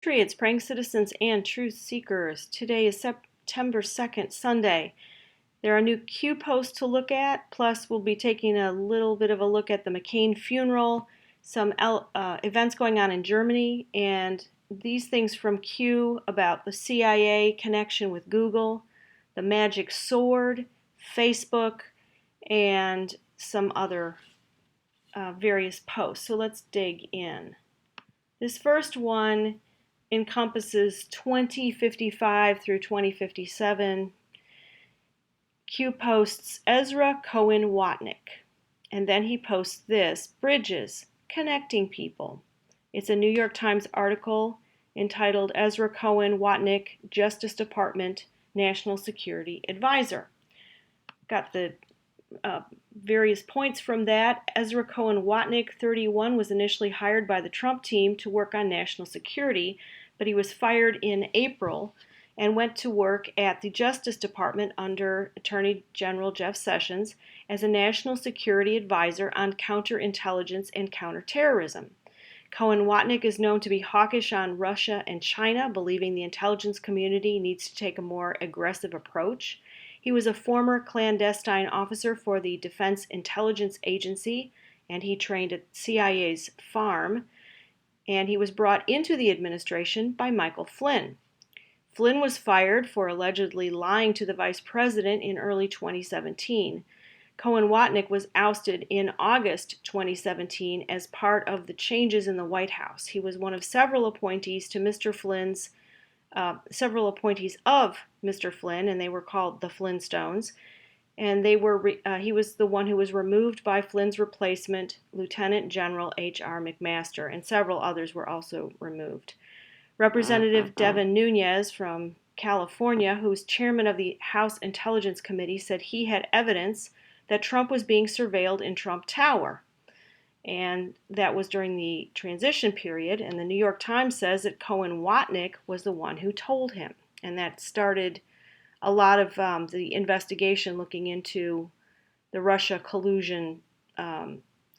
Patriots, praying citizens, and truth seekers. Today is September 2nd, Sunday. There are new Q posts to look at, plus we'll be taking a little bit of a look at the McCain Funeral, some events going on in Germany, and these things from Q about the CIA connection with Google, the magic sword, Facebook, and some other various posts. So let's dig in. This first one encompasses 2055 through 2057. Q posts Ezra Cohen Watnick, and then he posts this: Bridges, Connecting People. It's a New York Times article entitled Ezra Cohen Watnick, Justice Department National Security Advisor. Got the various points from that. Ezra Cohen Watnick, 31, was initially hired by the Trump team to work on national security, but he was fired in April and went to work at the Justice Department under Attorney General Jeff Sessions as a national security advisor on counterintelligence and counterterrorism. Cohen Watnick is known to be hawkish on Russia and China, believing the intelligence community needs to take a more aggressive approach. He was a former clandestine officer for the Defense Intelligence Agency, and he trained at CIA's farm, and he was brought into the administration by Michael Flynn. Flynn was fired for allegedly lying to the vice president in early 2017. Cohen Watnick was ousted in August 2017 as part of the changes in the White House. He was one of several appointees of Mr. Flynn, and they were called the Flintstones. And he was the one who was removed by Flynn's replacement, Lieutenant General H.R. McMaster, and several others were also removed. Representative Devin Nunes from California, who was chairman of the House Intelligence Committee, said he had evidence that Trump was being surveilled in Trump Tower. And that was during the transition period. And the New York Times says that Cohen Watnick was the one who told him. And that started a lot of the investigation looking into the Russia collusion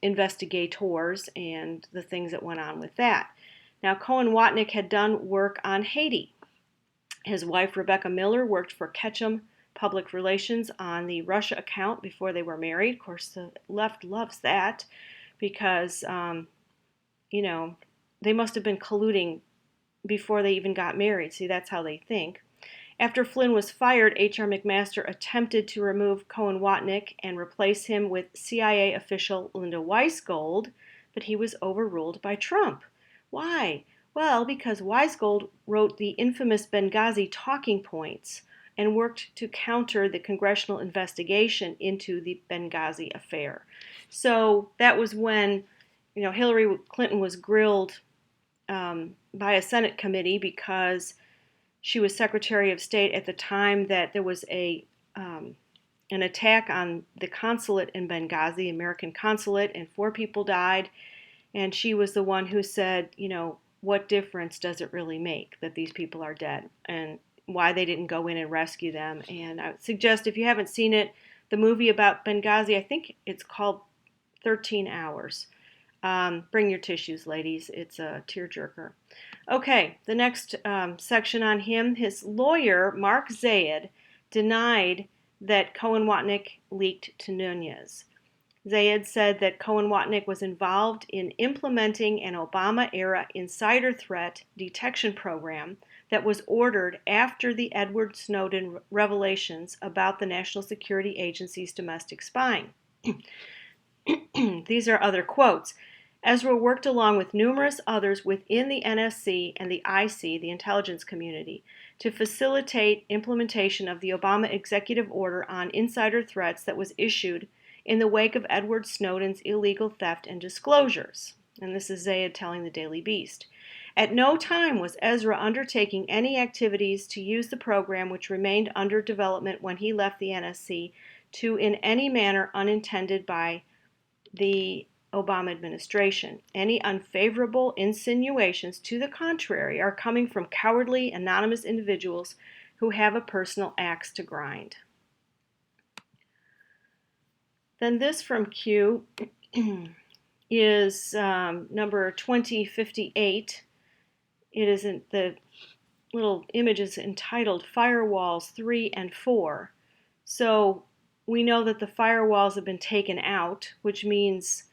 investigators and the things that went on with that. Now, Cohen Watnick had done work on Haiti. His wife, Rebecca Miller, worked for Ketchum Public Relations on the Russia account before they were married. Of course, the left loves that because, they must have been colluding before they even got married. See, that's how they think. After Flynn was fired, H.R. McMaster attempted to remove Cohen Watnick and replace him with CIA official Linda Weisgold, but he was overruled by Trump. Why? Well, because Weisgold wrote the infamous Benghazi talking points and worked to counter the congressional investigation into the Benghazi affair. So that was when, Hillary Clinton was grilled by a Senate committee because she was Secretary of State at the time that there was an attack on the consulate in Benghazi, American consulate, and 4 people died. And she was the one who said, what difference does it really make that these people are dead and why they didn't go in and rescue them. And I would suggest, if you haven't seen it, the movie about Benghazi, I think it's called 13 Hours. Bring your tissues, ladies. It's a tearjerker. Okay, the next section on him, his lawyer, Mark Zaid, denied that Cohen Watnick leaked to Nunes. Zaid said that Cohen Watnick was involved in implementing an Obama-era insider threat detection program that was ordered after the Edward Snowden revelations about the National Security Agency's domestic spying. These are other quotes. Ezra worked along with numerous others within the NSC and the IC, the intelligence community, to facilitate implementation of the Obama executive order on insider threats that was issued in the wake of Edward Snowden's illegal theft and disclosures. And this is Zaid telling the Daily Beast. At no time was Ezra undertaking any activities to use the program, which remained under development when he left the NSC, to in any manner unintended by the Obama administration. Any unfavorable insinuations to the contrary are coming from cowardly, anonymous individuals who have a personal axe to grind. Then this from Q is number 2058. It isn't, the little image is entitled Firewalls 3 and 4. So we know that the firewalls have been taken out, which means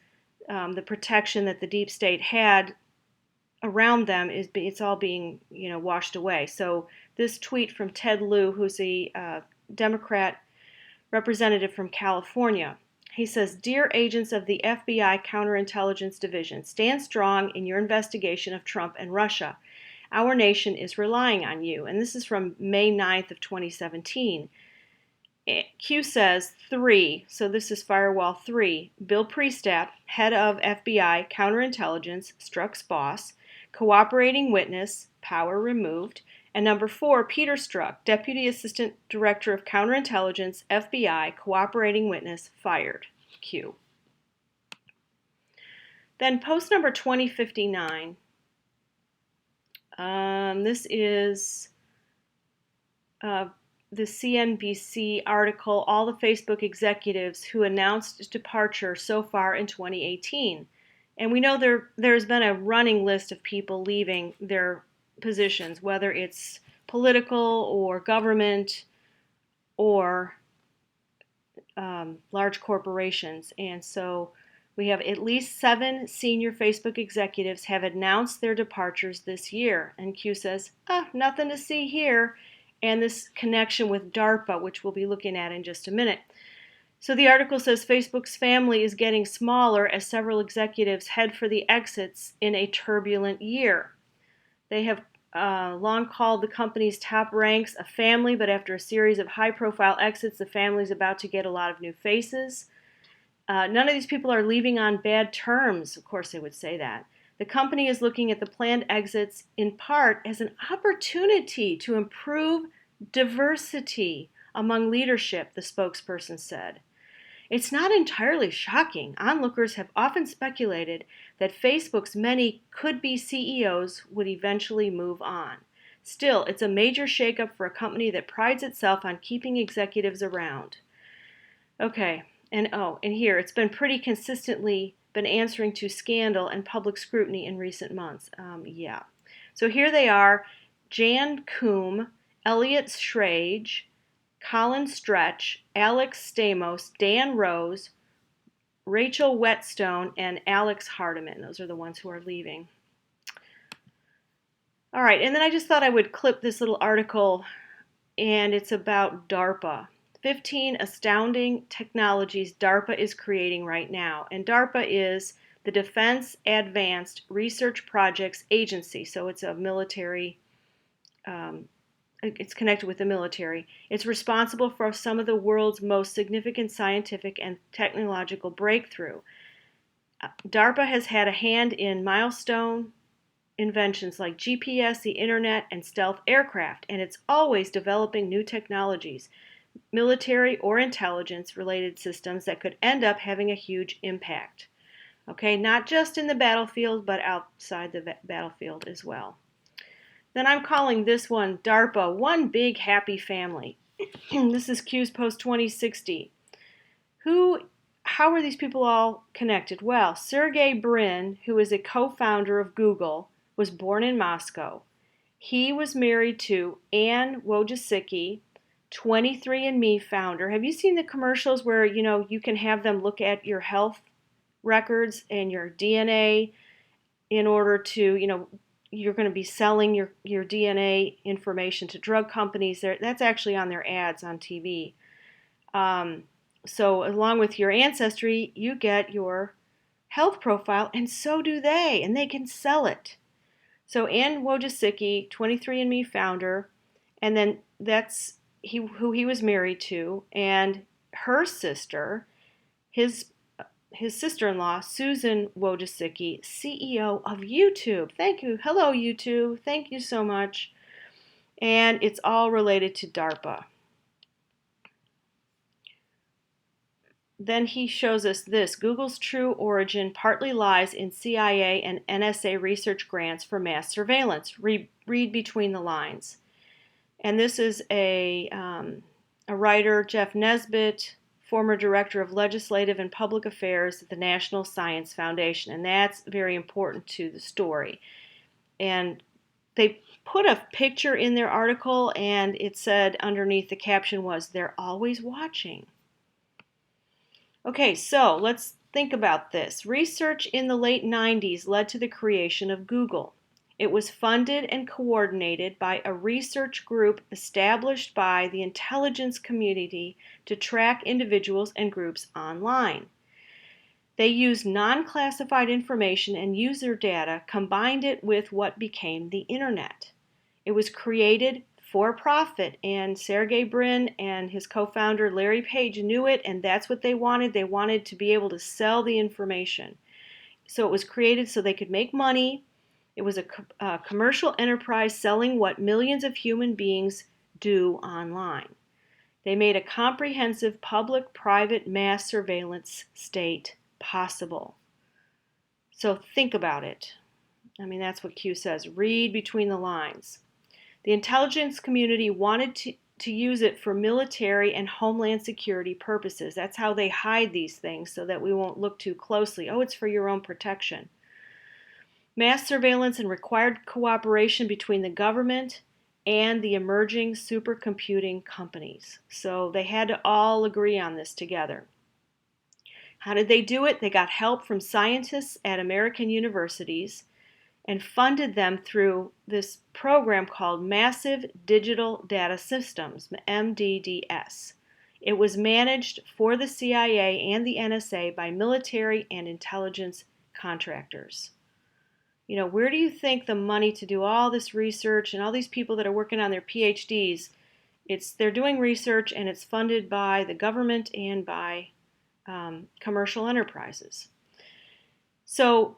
the protection that the deep state had around them it's all being washed away. So this tweet from Ted Lieu, who's a Democrat representative from California, he says, "Dear agents of the FBI Counterintelligence Division, stand strong in your investigation of Trump and Russia. Our nation is relying on you." And this is from May 9th of 2017. Q says 3, so this is Firewall 3. Bill Priestap, head of FBI Counterintelligence, Strzok's boss. Cooperating witness, power removed. And number 4, Peter Strzok, Deputy Assistant Director of Counterintelligence, FBI, cooperating witness, fired. Q. Then post number 2059. This is the CNBC article, all the Facebook executives who announced departure so far in 2018. And we know there's been a running list of people leaving their positions, whether it's political or government or large corporations. And so we have at least 7 senior Facebook executives have announced their departures this year. And Q says, nothing to see here. And this connection with DARPA, which we'll be looking at in just a minute. So the article says Facebook's family is getting smaller as several executives head for the exits in a turbulent year. They have long called the company's top ranks a family, but after a series of high-profile exits, the family's about to get a lot of new faces. None of these people are leaving on bad terms. Of course, they would say that. The company is looking at the planned exits in part as an opportunity to improve diversity among leadership, the spokesperson said. It's not entirely shocking. Onlookers have often speculated that Facebook's many could-be CEOs would eventually move on. Still, it's a major shakeup for a company that prides itself on keeping executives around. Okay, and here, it's been pretty consistently been answering to scandal and public scrutiny in recent months. So here they are: Jan Koum, Elliot Schrage, Colin Stretch, Alex Stamos, Dan Rose, Rachel Whetstone, and Alex Hardiman. Those are the ones who are leaving. All right, and then I just thought I would clip this little article, and it's about DARPA. 15 astounding technologies DARPA is creating right now. And DARPA is the Defense Advanced Research Projects Agency, so it's a military it's connected with the military. It's responsible for some of the world's most significant scientific and technological breakthrough. DARPA has had a hand in milestone inventions like GPS, the internet, and stealth aircraft, and it's always developing new technologies, military or intelligence-related systems that could end up having a huge impact. Okay, not just in the battlefield, but outside the battlefield as well. Then I'm calling this one DARPA, One Big Happy Family. This is Q's Post 2060. How are these people all connected? Well, Sergey Brin, who is a co-founder of Google, was born in Moscow. He was married to Anne Wojcicki, 23andMe founder. Have you seen the commercials where, you can have them look at your health records and your DNA in order to, you're going to be selling your DNA information to drug companies. That's actually on their ads on TV. So along with your ancestry, you get your health profile, and so do they, and they can sell it. So Anne Wojcicki, 23andMe founder, and then that's who he was married to, and her sister, his sister-in-law, Susan Wojcicki, CEO of YouTube. Thank you. Hello, YouTube. Thank you so much. And it's all related to DARPA. Then he shows us this. Google's true origin partly lies in CIA and NSA research grants for mass surveillance. Read between the lines. And this is a writer, Jeff Nesbitt, former director of legislative and public affairs at the National Science Foundation. And that's very important to the story. And they put a picture in their article, and it said underneath, the caption was, "They're always watching." Okay, so let's think about this. Research in the late 90s led to the creation of Google. It was funded and coordinated by a research group established by the intelligence community to track individuals and groups online. They used non-classified information and user data, combined it with what became the internet. It was created for profit, and Sergey Brin and his co-founder Larry Page knew it, and that's what they wanted. They wanted to be able to sell the information. So it was created so they could make money. It was a commercial enterprise selling what millions of human beings do online. They made a comprehensive public-private mass surveillance state possible. So think about it. I mean, that's what Q says. Read between the lines. The intelligence community wanted to use it for military and homeland security purposes. That's how they hide these things, so that we won't look too closely. Oh, it's for your own protection. Mass surveillance and required cooperation between the government and the emerging supercomputing companies. So they had to all agree on this together. How did they do it? They got help from scientists at American universities and funded them through this program called Massive Digital Data Systems, MDDS. It was managed for the CIA and the NSA by military and intelligence contractors. You know, where do you think the money to do all this research and all these people that are working on their PhDs, they're doing research, and it's funded by the government and by commercial enterprises. So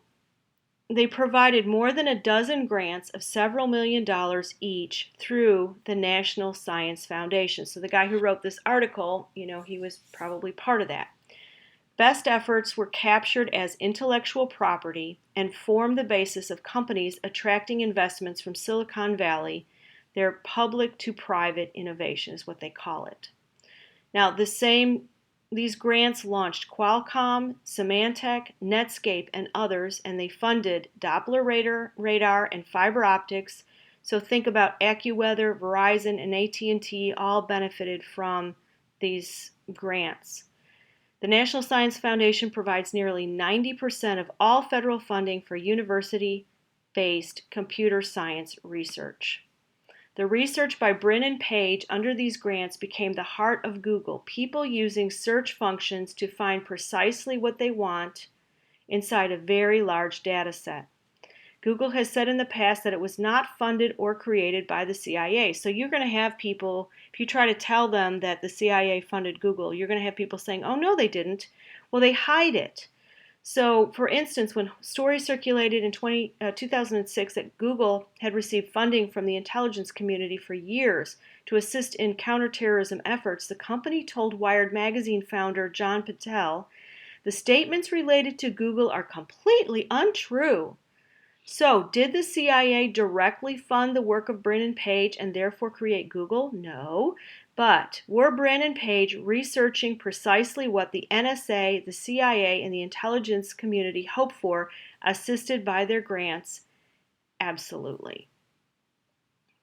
they provided more than a dozen grants of several $1,000,000 each through the National Science Foundation. So the guy who wrote this article, you know, he was probably part of that. Best efforts were captured as intellectual property and formed the basis of companies attracting investments from Silicon Valley. Their public to private innovation is what they call it. Now, these grants launched Qualcomm, Symantec, Netscape, and others, and they funded Doppler radar and fiber optics. So think about AccuWeather, Verizon, and AT&T all benefited from these grants. The National Science Foundation provides nearly 90% of all federal funding for university-based computer science research. The research by Brin and Page under these grants became the heart of Google, people using search functions to find precisely what they want inside a very large data set. Google has said in the past that it was not funded or created by the CIA. So you're going to have people, if you try to tell them that the CIA funded Google, you're going to have people saying, "Oh, no, they didn't." Well, they hide it. So, for instance, when stories circulated in 2006 that Google had received funding from the intelligence community for years to assist in counterterrorism efforts, the company told Wired magazine founder John Patel, "The statements related to Google are completely untrue." So, did the CIA directly fund the work of Brin and Page and therefore create Google? No. But were Brin and Page researching precisely what the NSA, the CIA, and the intelligence community hoped for, assisted by their grants? Absolutely.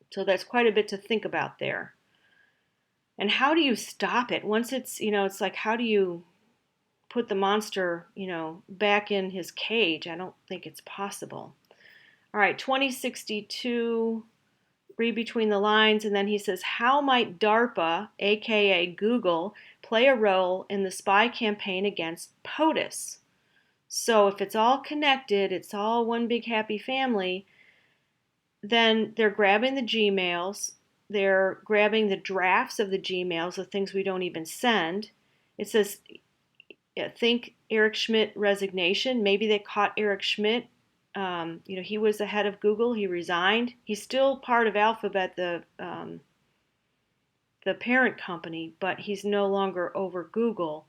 So that's quite a bit to think about there. And how do you stop it? Once it's like, how do you put the monster, back in his cage? I don't think it's possible. All right, 2062, read between the lines, and then he says, how might DARPA, aka Google, play a role in the spy campaign against POTUS? So if it's all connected, it's all one big happy family, then they're grabbing the Gmails, they're grabbing the drafts of the Gmails, the things we don't even send. It says, think Eric Schmidt resignation. Maybe they caught Eric Schmidt. He was the head of Google. He resigned. He's still part of Alphabet, the parent company, but he's no longer over Google.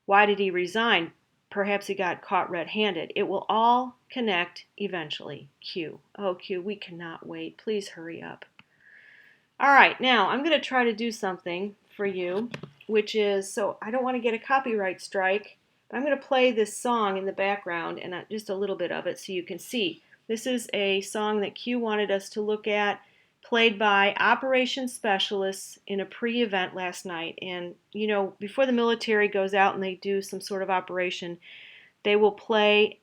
Why did he resign? Perhaps he got caught red-handed. It will all connect eventually. Q. Oh, Q, we cannot wait. Please hurry up. All right, now I'm going to try to do something for you, which is, so I don't want to get a copyright strike, but I'm going to play this song in the background and just a little bit of it so you can see. This is a song that Q wanted us to look at, played by operations specialists in a pre-event last night. And, you know, before the military goes out and they do some sort of operation, they will play,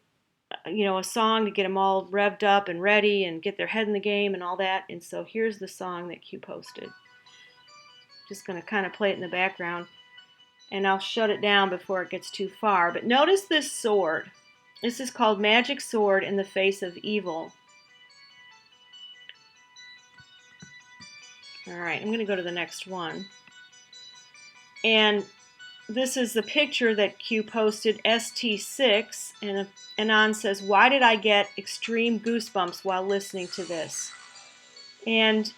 you know, a song to get them all revved up and ready and get their head in the game and all that. And so here's the song that Q posted. Just going to kind of play it in the background, and I'll shut it down before it gets too far. But notice this sword. This is called Magic Sword in the Face of Evil. All right, I'm going to go to the next one. And this is the picture that Q posted, ST6, and Anon says, "Why did I get extreme goosebumps while listening to this?" And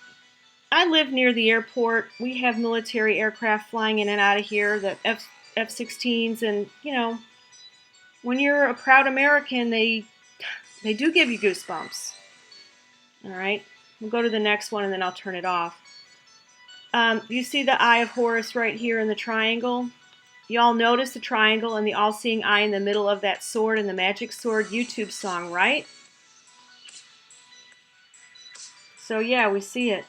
I live near the airport. We have military aircraft flying in and out of here, the F-16s, and, you know, when you're a proud American, they do give you goosebumps. All right, we'll go to the next one and then I'll turn it off. You see the Eye of Horus right here in the triangle? Y'all notice the triangle and the all-seeing eye in the middle of that sword in the Magic Sword YouTube song, right? So yeah, we see it.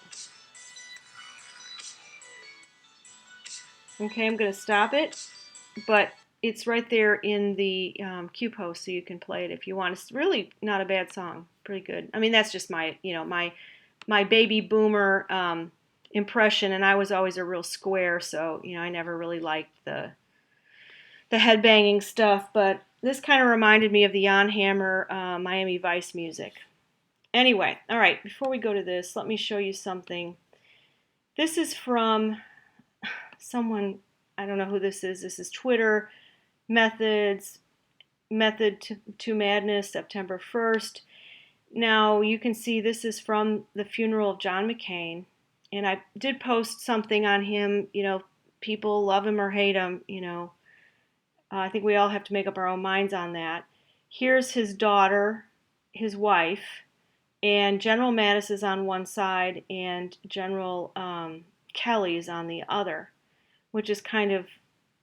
Okay, I'm going to stop it, but it's right there in the Q post, so you can play it if you want. It's really not a bad song, pretty good. I mean, that's just my, you know, my baby boomer impression, and I was always a real square, so, you know, I never really liked the headbanging stuff, but this kind of reminded me of the Jan Hammer Miami Vice music. Anyway, all right, before we go to this, let me show you something. This is from someone, I don't know who this is. This is Twitter, Method to Madness, September 1st. Now, you can see this is from the funeral of John McCain, and I did post something on him. You know, people love him or hate him, you know. I think we all have to make up our own minds on that. Here's his daughter, his wife, and General Mattis is on one side and General Kelly is on the other, which is kind of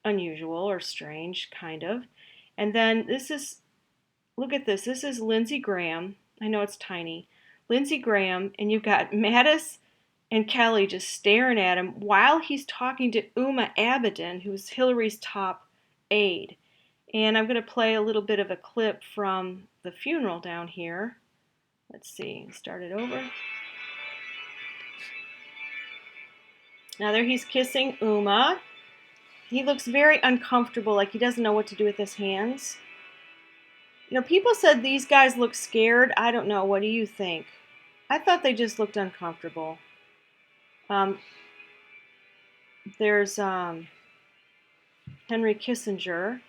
unusual or strange, kind of. And then this is, look at this. This is Lindsey Graham. I know it's tiny. Lindsey Graham, and you've got Mattis and Kelly just staring at him while he's talking to Uma Abedin, who's Hillary's top aide. And I'm going to play a little bit of a clip from the funeral down here. Let's see, start it over. Now there he's kissing Uma. He looks very uncomfortable, like he doesn't know what to do with his hands. You know, people said these guys look scared. I don't know. What do you think? I thought they just looked uncomfortable. There's Henry Kissinger.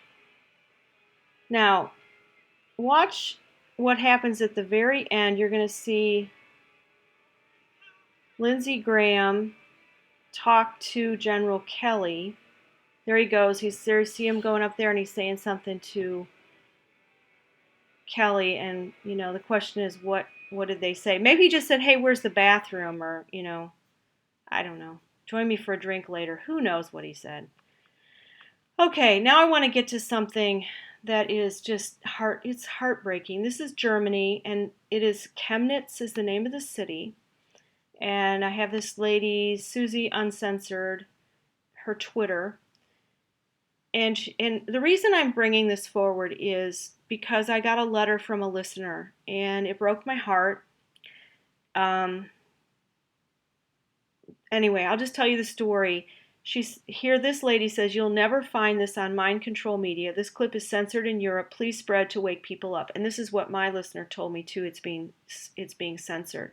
Now, watch what happens at the very end. You're going to see Lindsey Graham talk to General Kelly. There he goes. He's there. See him going up there, and he's saying something to Kelly. And you know, the question is, what did they say? Maybe he just said, "Hey, where's the bathroom?" Or, you know, I don't know. Join me for a drink later. Who knows what he said? Okay, now I want to get to something that is just it's heartbreaking. This is Germany, and it is Chemnitz is the name of the city. And I have this lady, Susie Uncensored, her Twitter. And the reason I'm bringing this forward is because I got a letter from a listener, and it broke my heart. Anyway, I'll just tell you the story. This lady says, "You'll never find this on mind control media. This clip is censored in Europe. Please spread to wake people up." And this is what my listener told me too. It's being censored.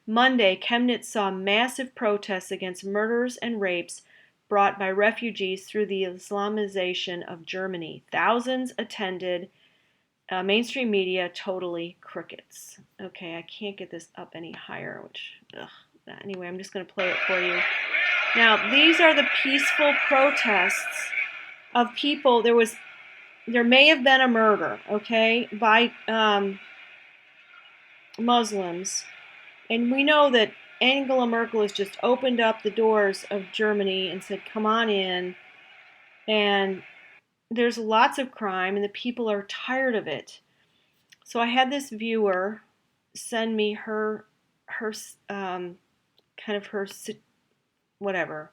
Monday, Chemnitz saw massive protests against murders and rapes brought by refugees through the Islamization of Germany. Thousands attended. Mainstream media totally crickets. Okay, I can't get this up any higher, anyway, I'm just going to play it for you. Now, these are the peaceful protests of people. There may have been a murder, okay, by Muslims. And we know that Angela Merkel has just opened up the doors of Germany and said, "Come on in." And there's lots of crime, and the people are tired of it. So I had this viewer send me her kind of whatever,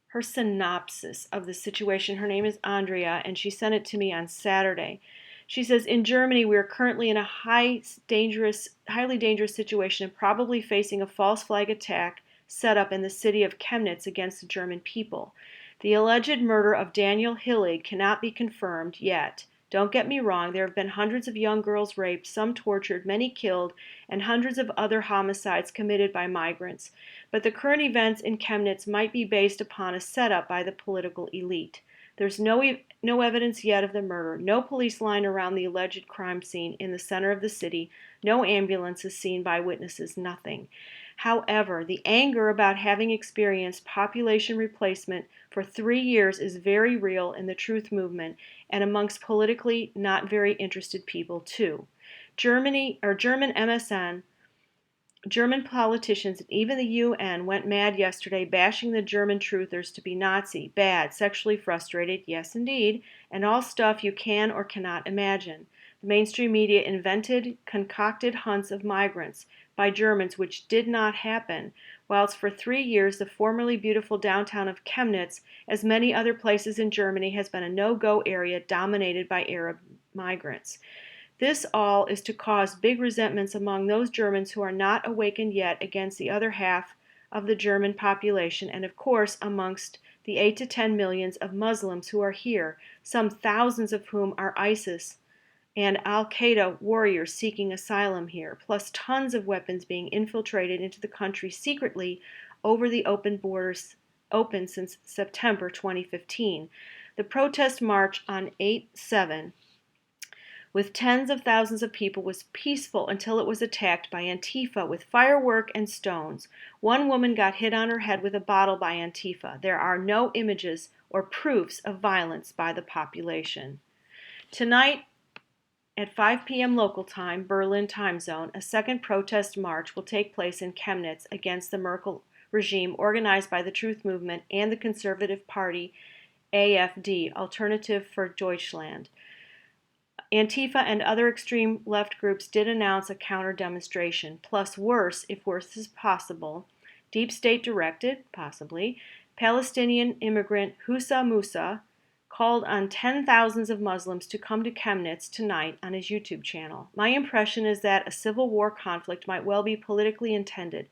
her synopsis of the situation. Her name is Andrea, and she sent it to me on Saturday. She says, in Germany, we are currently in a highly dangerous situation and probably facing a false flag attack set up in the city of Chemnitz against the German people. The alleged murder of Daniel Hillig cannot be confirmed yet. Don't get me wrong, there have been hundreds of young girls raped, some tortured, many killed, and hundreds of other homicides committed by migrants. But the current events in Chemnitz might be based upon a setup by the political elite. There's no evidence yet of the murder, no police line around the alleged crime scene in the center of the city, no ambulances seen by witnesses, nothing. However, the anger about having experienced population replacement for 3 years is very real in the truth movement and amongst politically not very interested people too. German MSN, German politicians, and even the UN went mad yesterday bashing the German truthers to be Nazi, bad, sexually frustrated, yes indeed, and all stuff you can or cannot imagine. The mainstream media invented, concocted hunts of migrants by Germans which did not happen, whilst for 3 years the formerly beautiful downtown of Chemnitz, as many other places in Germany, has been a no-go area dominated by Arab migrants. This all is to cause big resentments among those Germans who are not awakened yet against the other half of the German population, and of course amongst the 8 to 10 millions of Muslims who are here, some thousands of whom are ISIS and Al-Qaeda warriors seeking asylum here, plus tons of weapons being infiltrated into the country secretly over the open borders, open since September 2015. The protest march on 8/7 with tens of thousands of people was peaceful until it was attacked by Antifa with firework and stones. One woman got hit on her head with a bottle by Antifa. There are no images or proofs of violence by the population. Tonight, at 5 p.m. local time, Berlin time zone, a second protest march will take place in Chemnitz against the Merkel regime, organized by the Truth Movement and the Conservative Party, AfD, Alternative for Deutschland. Antifa and other extreme left groups did announce a counter-demonstration. Plus, worse, if worse is possible, deep state directed, possibly, Palestinian immigrant Hussa Musa called on 10,000s of Muslims to come to Chemnitz tonight on his YouTube channel. My impression is that a civil war conflict might well be politically intended.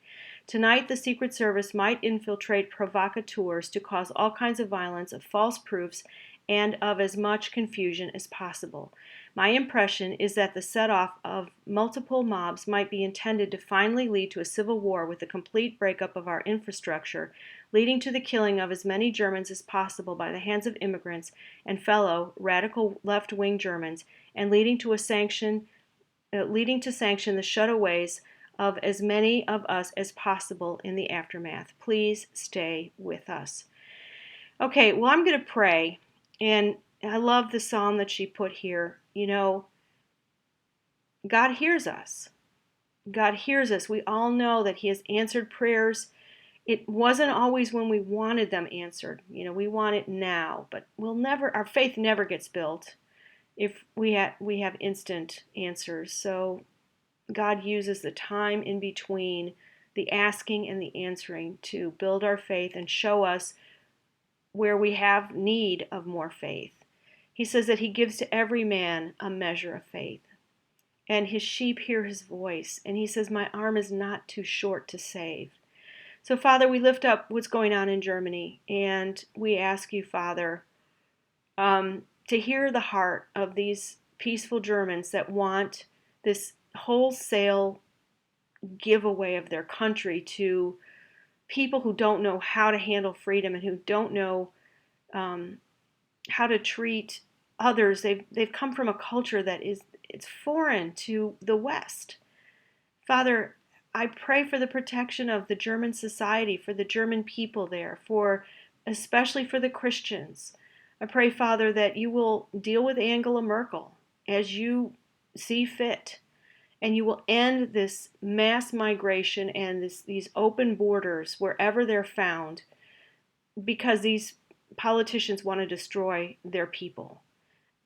Tonight, the Secret Service might infiltrate provocateurs to cause all kinds of violence, of false proofs, and of as much confusion as possible. My impression is that the set-off of multiple mobs might be intended to finally lead to a civil war with the complete breakup of our infrastructure, leading to the killing of as many Germans as possible by the hands of immigrants and fellow radical left-wing Germans, and leading to sanction the shutaways of as many of us as possible in the aftermath. Please stay with us. Okay, well, I'm going to pray, and I love the psalm that she put here. You know, God hears us. God hears us. We all know that He has answered prayers. It wasn't always when we wanted them answered. You know, we want it now, but our faith never gets built if we have instant answers. So God uses the time in between the asking and the answering to build our faith and show us where we have need of more faith. He says that He gives to every man a measure of faith, and His sheep hear His voice, and He says, my arm is not too short to save. So, Father, we lift up what's going on in Germany, and we ask You, Father, to hear the heart of these peaceful Germans that want this wholesale giveaway of their country to people who don't know how to handle freedom and who don't know how to treat others. They've come from a culture that it's foreign to the West. Father, I pray for the protection of the German society, for the German people there, especially for the Christians. I pray, Father, that You will deal with Angela Merkel as You see fit, and You will end this mass migration and these open borders wherever they're found, because these politicians want to destroy their people,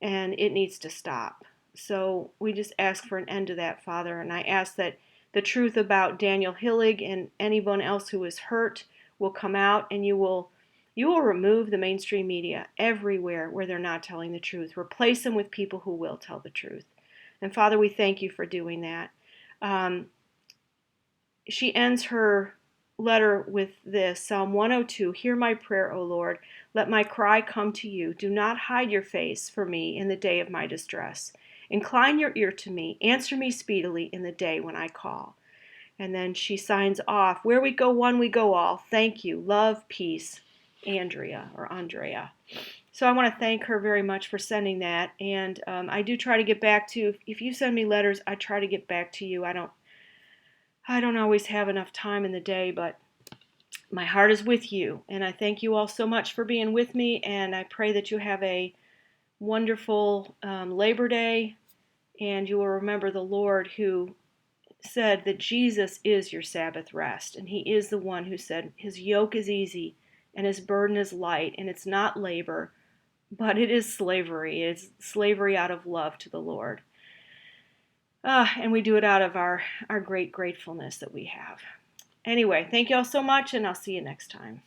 and it needs to stop. So we just ask for an end to that, Father. And I ask that the truth about Daniel Hillig and anyone else who is hurt will come out, and you will remove the mainstream media everywhere where they're not telling the truth. Replace them with people who will tell the truth. And Father, we thank you for doing that. She ends her letter with this, Psalm 102, hear my prayer, O Lord. Let my cry come to you. Do not hide your face from me in the day of my distress. Incline your ear to me. Answer me speedily in the day when I call. And then she signs off, where we go one, we go all. Thank you. Love, peace, Andrea. So I want to thank her very much for sending that. And I do try to get back to, if you send me letters, I try to get back to you. I don't always have enough time in the day, but my heart is with you. And I thank you all so much for being with me. And I pray that you have a wonderful Labor Day. And you will remember the Lord who said that Jesus is your Sabbath rest. And he is the one who said his yoke is easy and his burden is light. And it's not labor, but it is slavery. It's slavery out of love to the Lord. And we do it out of our great gratefulness that we have. Anyway, thank you all so much, and I'll see you next time.